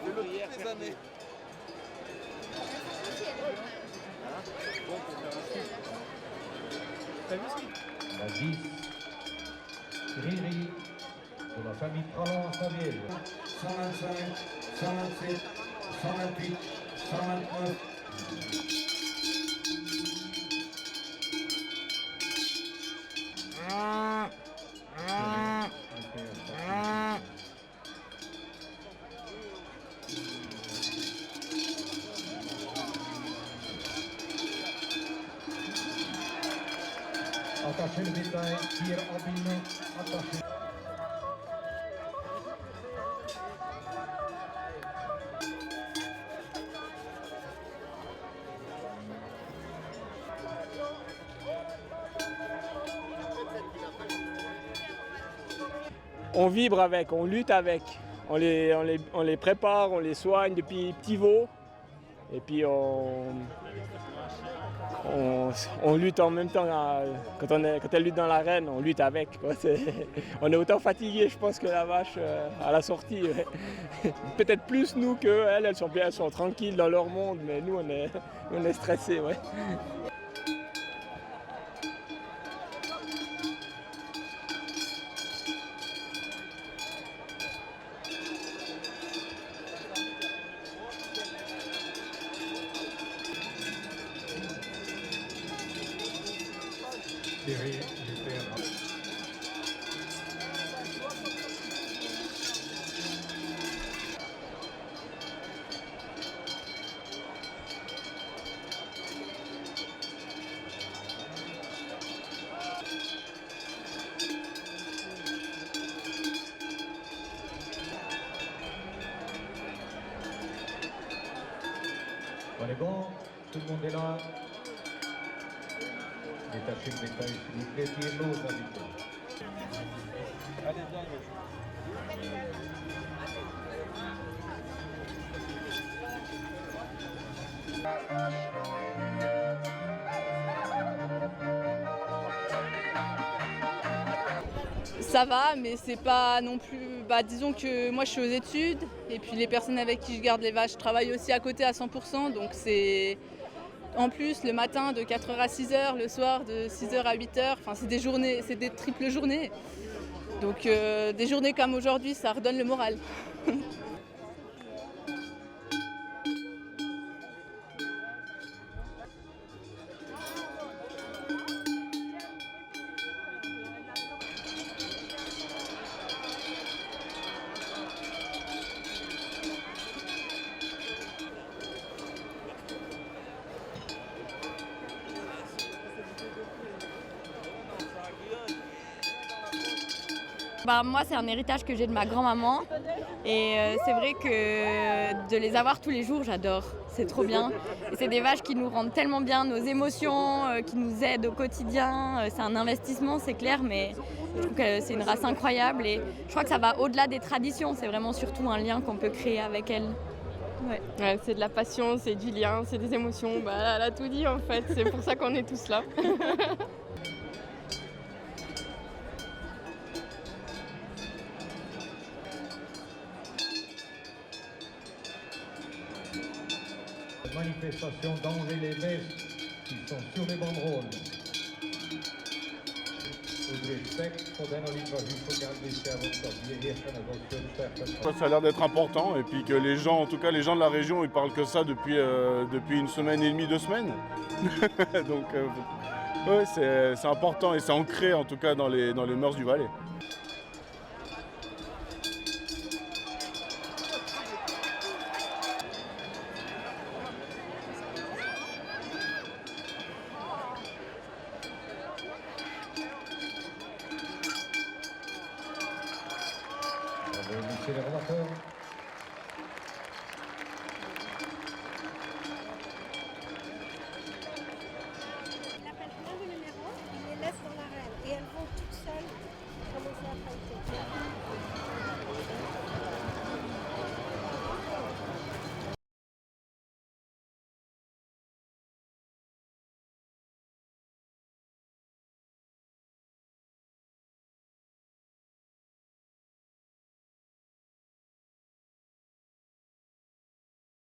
Les années. La 10, Riri, de la famille Tralon Saviel. 125, 127, 128, 129. Attachez le bétail, tire en bine, attachez. On vibre avec, on lutte avec, on les prépare, on les soigne depuis petits veaux et puis on lutte en même temps. Quand elle lutte dans l'arène, on lutte avec, quoi. On est autant fatigué, je pense, que la vache à la sortie. Ouais. Peut-être plus nous qu'elles, elles sont tranquilles dans leur monde, mais nous on est stressés. Ouais. Thierry Luther. On est bon, tout le monde est là. Détachez le bétail, s'il vous plaît, tirez l'eau, invités. Allez, viens, Ça va, mais c'est pas non plus. Disons que moi je suis aux études et puis les personnes avec qui je garde les vaches travaillent aussi à côté à 100%. Donc c'est en plus le matin de 4h à 6h, le soir de 6h à 8h. Enfin, c'est des journées, c'est des triples journées. Donc des journées comme aujourd'hui, ça redonne le moral. Moi, c'est un héritage que j'ai de ma grand-maman et c'est vrai que de les avoir tous les jours, j'adore. C'est trop bien. Et c'est des vaches qui nous rendent tellement bien nos émotions, qui nous aident au quotidien. C'est un investissement, c'est clair, mais je trouve que c'est une race incroyable et je crois que ça va au-delà des traditions. C'est vraiment surtout un lien qu'on peut créer avec elles. Ouais, c'est de la passion, c'est du lien, c'est des émotions. Elle a tout dit en fait, c'est pour ça qu'on est tous là. Manifestation d'Angers-les-Messes qui sont sur les banderoles. Ça a l'air d'être important et puis que les gens, en tout cas les gens de la région, ils parlent que ça depuis une semaine et demie, 2 semaines. Donc ouais, c'est important et c'est ancré en tout cas dans les mœurs du Valais. Monsieur les relateurs.